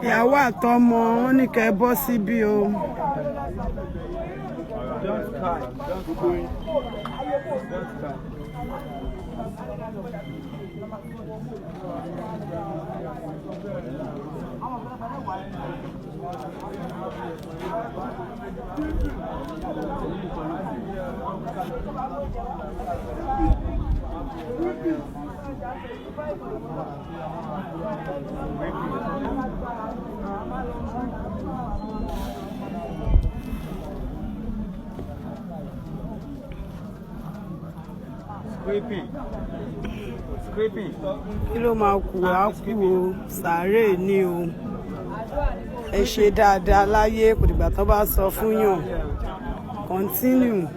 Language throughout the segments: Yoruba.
Ìyàwó àtọmọ wọn ní kẹ́ bọ́ síbí o. Kí ló máa kù á kú o, sàárè ni o. Ẹ ṣe dáadáa láyé, kò dìgbà tó bá sọ fún yàn. Continue.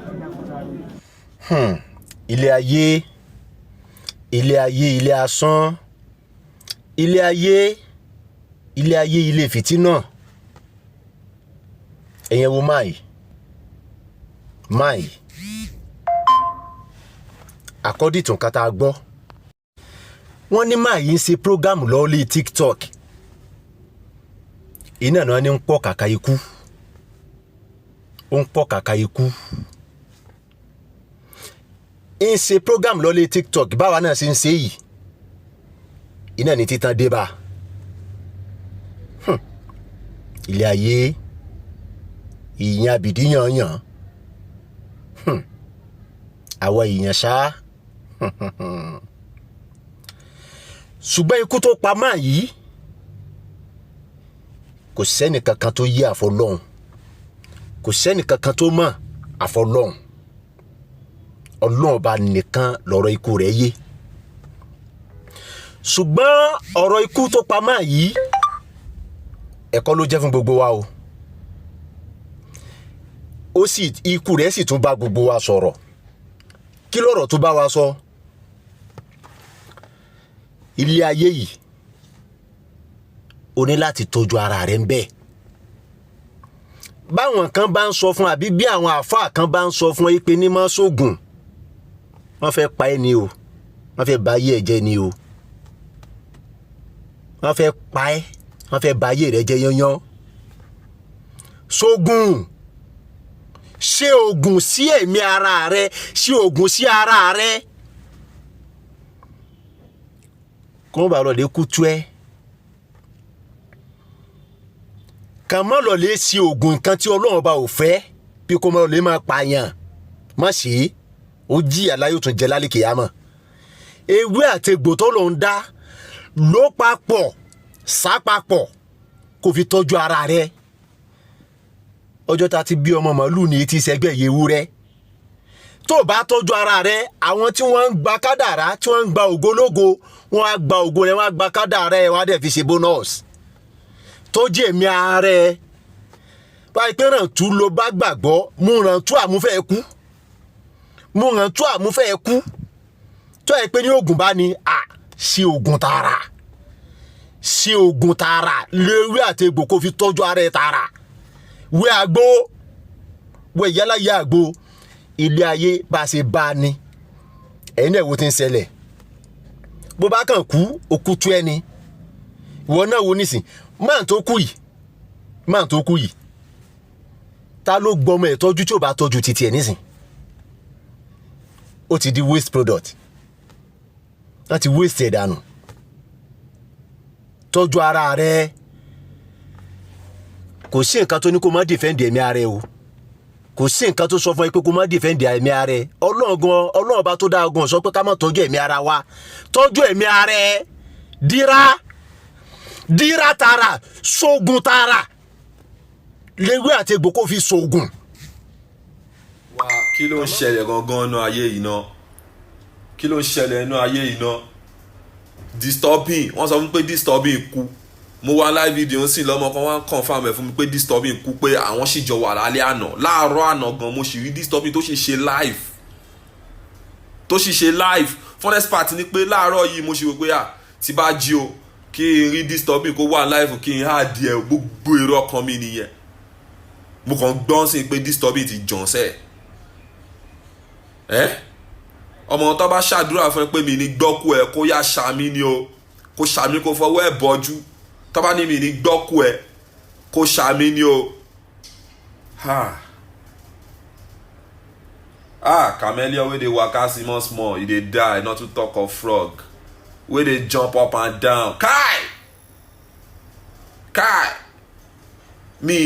Ilé ayé, ilé asán, ilé ayé, ilé fìtínà. Ẹ̀yin wo máì. According to nǹkan tá a gbọ́, wọ́n ní máa yìí ń ṣe prógámù lọ́ọ́lé TikTok. Iná náà ní ń pọ̀ kàkà ikú. Ó ń pọ̀ kàkà ikú. Ń ṣe prógámù lọ́ọ́lé TikTok báwa náà ṣe ń ṣe yìí. Iná ní títàn dé bá. Ilé ayé, ìyàn àbìdí yàn. Àwọn èèyàn ṣáá. Ṣùgbọ́n ikú tó pa máa yìí kò sẹ́ni kankan tó yé àfọlọ́hun, kò sẹ́ni kankan tó mọ̀ àfọlọ́hun. Ọlọ́run ọba nìkan lọ̀rọ̀ ikú rẹ̀ yé. Ṣùgbọ́n ọ̀rọ̀ ikú tó pa máa yìí ẹ̀kọ́ ló jẹ́ fún gbogbo wa o. Ikú rẹ̀ sì tún bá gbogbo wa sọ̀rọ̀. Kí lọ̀rọ̀ tó bá wa sọ? Ilé ayé yìí o ní láti tọ́jú ara rẹ̀ ń bẹ. Báwọn kan bá ń sọ fún àbí bí àwọn àfáà kan bá ń sọ fún ẹ pé ní má ṣògùn, wọ́n fẹ́ pa ẹ́ ni o, wọ́n fẹ́ bà ayé ẹ jẹ́ ni o, wọ́n fẹ́ pa ẹ́, wọ́n fẹ́ bà ayé rẹ jẹ́ yányán. Ṣògùn, ṣe ògùn sí ẹ̀mí ara rẹ, ṣe ògùn sí ara rẹ. Kó bá lọ lè kú tú ẹ. Kàn má lọ lè ṣe ògùn nǹkan tí Ọlọ́run bá ò fẹ́ bí kó má lọ lè máa pààyàn. Má ṣe ó jìyà láyé ó tún jẹ lálẹ́ kíyámà. Ewé àti egbò tó lọ ń dá ló papọ̀ sápapọ̀ kó fi tọ́jú ara rẹ. Ọjọ́ ta ti bí ọmọ màálù ní etí sẹ́gbẹ́ yewúrẹ́. Tó bá tọ́jú ara rẹ, àwọn tí wọ́n ń gba kádàrá, tí wọ́n ń gba ògólógo, wọ́n á gba ògo rẹ̀, wọ́n á gba kádàrá ẹ̀, wọ́n á dẹ̀ fi ṣe bónọ́ọ̀sì. Tọ́jú ẹ̀mí ara rẹ. Báyìí pé rántú ló bá gbàgbọ́, mú rántú àmúfẹ́ kú. Mú rántú àmúfẹ́ kú. Tó ẹ pé ní oògùn bá ní, ṣe oògùn tààrà. Ṣe oògùn tààrà léwé àti egbò kó fi tọ́jú ara ẹ̀ tààrà. Wé àgbo, wé yálà yá àgbo. Ilé ayé bá ṣe bá ní. Ẹ̀yin náà wo ti ń ṣẹlẹ̀. Bó bá kàn kú, òkú tú ẹni. Ìwọ náà wo nísìn, máà tó kú yìí. Ta ló gbọmọ ẹ̀ tọ́jú tí ò bá tọ́jú títí ẹ̀ nísìn? Ó ti di waste product. Láti waste ẹ̀ dànù. Tọ́jú ara rẹ. Kò sí nǹkan tó ní kó má defend ẹ̀mí ara ẹ o. kò sí nǹkan tó sọ fún ẹ pé kó má dìfẹ́ǹdì ẹ̀mí ara ẹ ọlọ́run ọba tó dáa gan sọ pé ká má tọ́jú ẹ̀mí ara wa tọ́jú ẹ̀mí ara ẹ dírá tààrà sógun tààrà léwé àti egbò kó fi sógun. wá kí ló ń ṣẹlẹ̀ gangan náà ayé yìí náà kí ló ń ṣẹlẹ̀ náà ayé yìí náà Disturbing wọ́n sọ fún mi pé Disturbing kú mo wá live video sí lọ́mọ kan wá confirm ẹ̀ fún mi pé Disturbing kú pé àwọn sì jọ wà lálẹ́ àná láàárọ̀ àná gan mo sì rí Disturbing tó sì ṣe live funnest part ni pé láàárọ̀ yìí mo sì rò pé tí bá jí o kí n rí Disturbing kó wà live kí n há díẹ̀ gbogbo èrò ọkàn mi nìyẹn mo kàn gbọ́n sí pé Disturbing ti jàn sẹ́ẹ̀ ọmọ tó bá ṣàdúrà fún ẹ pé mi ní gbọ́kú ẹ kó yá ṣàmì ni o kó ṣàmì kó fọwọ́ ẹ bọ́jú tó bá ní mi ní gbọ́kú ẹ kó ṣàmì ni o. Chameleon wey dey waka small e dey die not to talk of frog wey dey jump up and down kai mi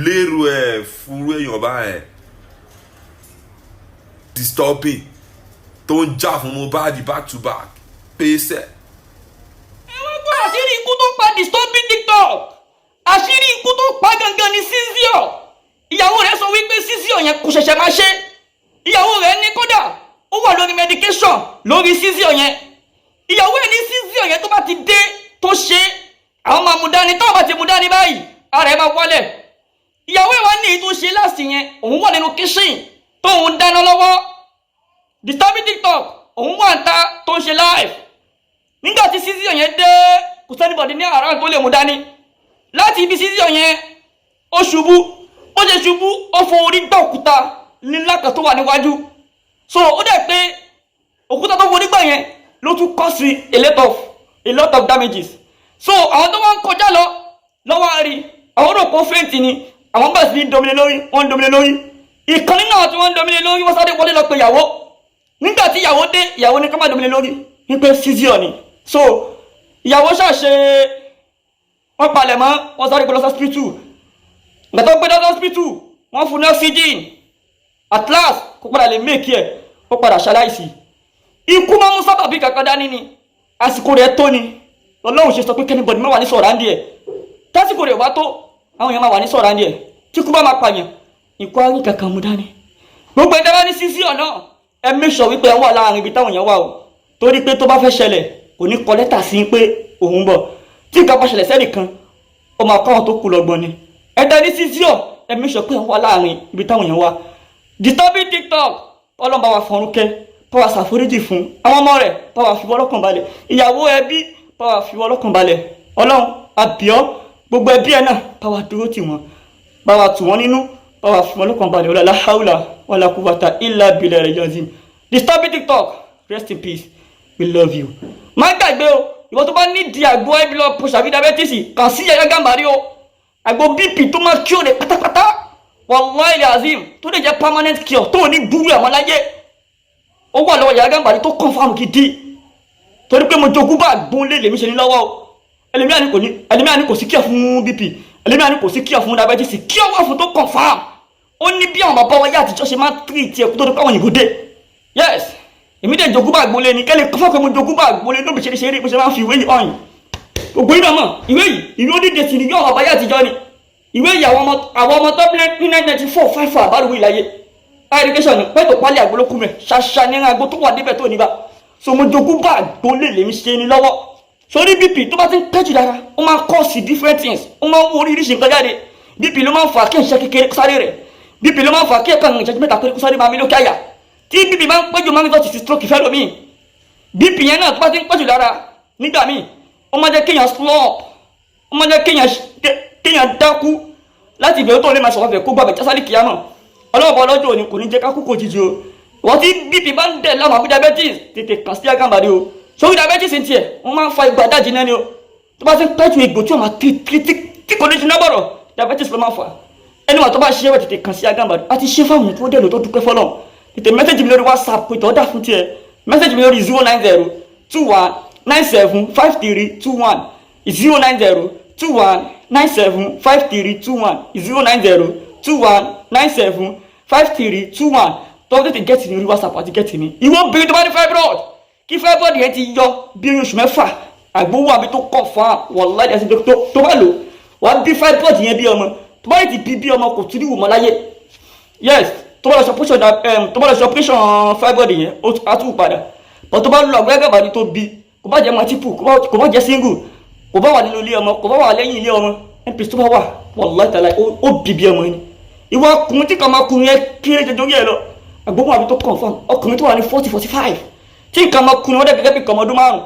lérò ẹ fúru èèyàn báyẹn Disturbing tó ń jà fún Mohbad back to back pèsè. ẹ wá gbọ́ àṣírí ikú tó pa Disturbing TikTok àṣírí ikú tó pa gangan ní Sizio ìyàwó rẹ̀ sọ wípé Sizio yẹn kò ṣẹ̀ṣẹ̀ máa ṣe ìyàwó rẹ̀ ní kódà ó wà lórí medication lórí Sizio yẹn ìyàwó ẹ̀ ní Sizio yẹn tó bá ti dé tó ṣe àwọn máa mú dání táwọn bá ti mú dání báyìí ara ẹ̀ máa wálẹ̀ ìyàwó ẹ̀ wá ní èyí tó ṣe láti yẹn òun wà nínú kíṣìn tóun dáná lọ́wọ́ Disturbing TikTok òun wà ń ta tó ń ṣe live nígbà tí Sizio yẹn dé kò sẹ́nibọ̀dì ní àrà tó lè mú dání láti ibi Sizio yẹn ó ṣubú ó ṣe ṣubú ó fọ orí gbá òkúta nílá kan tó wà níwájú so ó dẹ̀ pé òkúta tó forí gbà yẹn ló tún kọ́ sí a lot of damages so àwọn tó wá ń kọjá lọ́wọ́ àárí àwọn rò pé fẹ́ǹtì ni àwọn bẹ̀rẹ̀ sí ní domine lórí ìkan nínú àwọn tí wọ́n ń domine lórí wọ́n sáré wọlé lọ pé ìyàwó nígbà tí ìyàwó dé ìyàwó ní ká má domine lórí wípé Sizio ni so ìyàwó ṣàṣe wọ́n palẹ̀ mọ́ wọ́n sáré gbé lọ hospital ìgbà tó gbé lọ hospital wọ́n fún ní oxygen at last kó padà lè make ẹ̀ ó padà ṣaláìsí ikú máa mú sábàbí kankan dání ni àsìkò rẹ̀ tó ni Ọlọ́run ṣe sọ pé kẹ́nìbọ̀dì má wà ní sọ̀rọ̀ àndì ẹ̀ tásìkò rẹ̀ wá tó àwọn èèyàn máa wà ní sọ̀rọ̀ àndì ẹ̀ tí kú bá máa pààyàn ikú àárín kankan mú dání gbogbo ẹ̀dá bá ní Sizio náà ẹ make sure wípé ẹ wà láàrin ibi táwọn èèyàn wà o torí pé tó bá fẹ́ ṣẹlẹ̀ kò ní kọ lẹ́tà sí pé òun bọ̀ tí nǹkan bá ṣẹlẹ̀ sẹ́nìkan ó máa kọ́ àwọn tó kù lọ́gbọ́n ni ẹ̀dá ní Sizio ẹ make sure pé ẹ wà láàrin ibi táwọn èèyàn wà Disturbing TikTok ọlọ́mọba wa fọ̀rúnkẹ́ pàwọ́ ṣàforíjì fún àwọn ọmọ rẹ̀ pàwọ́ fi wọ́n lọ́kàn balẹ̀ ìyàwó ẹbí pàwọ́ fi wọ́n lọ́kàn balẹ̀ Ọlọ́run àbíọ́ gbogbo ẹbí ẹ náà pàwọ́ dúró tì wọ́n pàwọ́ tù wọ́n nínú pàwọ́ fi wọ́n lọ́kàn balẹ̀ wala hawla wala quwwata illa billahi al-azim. Disturbing TikTok rest in peace we love you. má gbàgbé o ìwọ tó bá nídìí àgbo high blood pressure àbí diabetes kàn sí Yahya Gambari o àgbo BP tó máa kí o rẹ̀ pátápátá wallahi al-azim tó lè jẹ́ permanent cure tó ní gbúrú àmọ́ láyé ó wà lọ́wọ́ Yahya Gambari tó confirm gidi torí pé mo jogún bá gbóhùn lè lèmi ṣe ní lọ́wọ́ o ẹlẹ́mìí àní kò sí cure fún BP ẹlẹ́mìí àní kò sí cure fún diabetes cure wà fún tó confirm ó ní bí àwọn bàbá wa yá àtijọ́ ṣe máa ń treat ẹ̀ kó tó di pé àwọn òyìnbó dé yes èmi dẹ̀ jogún bá gbóhùn lé ní kẹ́lẹ́ kọ́fọ́ pé mo jogún bá gbóhùn lé tó bí ṣe bó ṣe máa ń fi ìwé yìí ọ̀yìn gbogbo yìí náà mọ̀ ìwé onídìí sí ni yóò àwọn bàbá yá àtijọ́ ni ìwé yìí àwọn ọmọ tó blend ní 1994 5 àbárùwé ìlàyé irrigation ni pẹ́ẹ́tò pálí àgbólókù mẹ́ ṣaṣa ní àgbo tó wà níbẹ̀ tó níbà so mo jogún bá gbólé lèmi ṣe ni lọ́wọ́ sórí BP tó bá ti ń pẹ́jù dára ó máa cause different things ó máa ń wo oríṣiríṣi nǹkan jáde BP ló máa ń fà kí ẹ̀ṣẹ́ kékeré kó sáré rẹ̀ BP ló máa ń fà kí ẹ̀ka ìṣẹ́jú mẹ́ta kó sáré máa mi lókè àyà tí BP máa ń pẹ́jù máa ń tọ́ ti stroke ìfẹ́ lómi BP yẹn náà tó bá ti ń pẹ́jù dára nígbà míì ó máa jẹ́ kéèyàn slump ó máa jẹ́ kéèyàn dákú láti ìbẹ̀rù tó lè máa sọ̀rọ̀ fẹ̀ kó gbàgbẹ́ jásálì kìámọ̀ ọlọ́ọ̀bọ̀ ọlọ́jọ́ òní kò ní jẹ́ ká kú kò jíjí o wọ́n tí BP bá ń dẹ̀ láwọn àbí diabetes tètè kàn sí Yahya Gambari o sórí diabetes ń tiẹ̀ wọ́n máa ń fa ìgbà dájì náà ni o tó bá ti ń pẹ́jù egbò tí wọ́n máa tí kò ní jiná bọ̀rọ̀ diabetes ló máa fà ẹni wà tó bá ṣe é wẹ̀ tètè kàn sí Yahya Gambari àti ṣé fáwọn èèyàn tó dẹ̀ lò tó dúpẹ́ fọlọ́ tètè mẹ́sẹ̀jì mi lórí WhatsApp pé tọ́ dà fún tiẹ̀ mẹ́sẹ̀jì mi lórí 09021975321 09021975321 09021975321 5321 tó tètè get ní orí WhatsApp àti get ní. ìwọ obìnrin tó bá ní fibroid kí fibroid yẹn ti yọ bí oṣù mẹ́fà àgbówó àbí tó kọ̀ fún wa wàláhì ẹ̀sìn tó bá lò wàá bí fibroid yẹn bí ọmọ tó bá yẹ ti bí ọmọ kò tún ní wò mọ́ láyé yes tó bá lọ sọ operation fibroid yẹn á tún padà bọ́ tó bá lọ àgbẹ̀gẹ̀ bàdí tó bí kò bá jẹ́ multiple kò bá jẹ́ single kò bá wà nínú ilé ọmọ kò bá wà lẹ́yìn ilé ọmọ mp tó bá wà wàláhì tàlá ó bìbí ọmọ ni ìwọ ọkùnrin tí kàn máa kùnrin yẹn kéré jọjọ yẹ lọ àgbóhùn àbí tó confirm ọkùnrin tó wà ní 40-45 tí nǹkan máa kùnrin wọn dẹ̀ gẹ́gẹ́ bí kàn ọdún márùn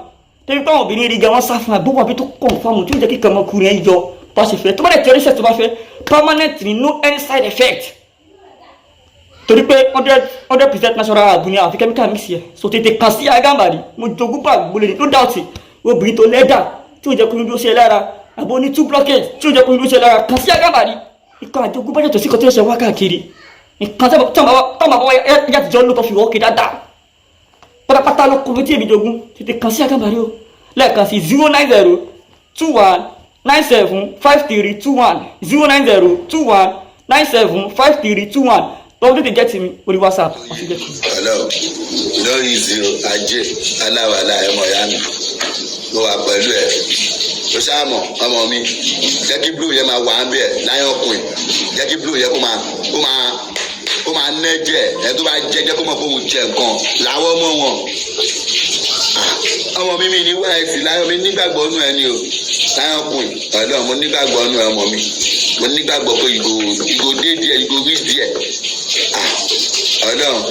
tẹ́bí táwọn obìnrin rí gan wọn sá fún àgbóhùn àbí tó confirm tí ó jẹ́ kí kàn máa kùnrin yẹn yọ bá ṣe fẹ́ tó bá dẹ̀ tẹ́rí ṣẹ̀ tó bá fẹ́ permanent ni no any side effect torí pé 100% natural àbúni àfi chemical mix yẹ so tètè kàn sí Agambari mo jogún bá gbólé ní no doubt obìnrin tó lẹ́dà tí ó jẹ́ kó ní ló ṣe lára àbò ní 2 blockage tí ó jẹ́ kó ní ló ṣe lára kàn sí Agambari ikọ̀ àjogún bá yàtọ̀ sí kò tó ṣe wá káàkiri nǹkan tó máa bọ́ yàtìjọ́ ló tó fi wọ́ọ̀kì dáadáa pátápátá ló kọ́ tí èmi jogún tètè kàn sí Agambari o lẹ́ẹ̀kan sí 09021975321 09021975321 lọ́wọ́ tètè get mi orí WhatsApp àti get mi. hello lórí ìzìrò ajé aláwàlá ẹmọ ìyá mi mo wà pẹ̀lú ẹ̀ tó sáàmọ̀ ọmọ mi jẹ́ kí blue yẹn máa wà ń bẹ̀ láyọ̀ ọkùnrin jẹ́ kí blue yẹn kó máa nẹ́jẹ̀ ẹ̀ tó bá jẹ́jẹ́ kó mọ̀ kó wù jẹ nǹkan làwọn ọmọ wọn ọmọ mi ní wáìfì láyọ̀ mi nígbàgbọ́ nù ẹni o láyọ̀ ọkùnrin ọ̀dọ́ mo nígbàgbọ́ nù ọmọ mi mo nígbàgbọ́ pé ìgò dé díẹ̀ ìgò rí díẹ̀ ọ̀dọ́.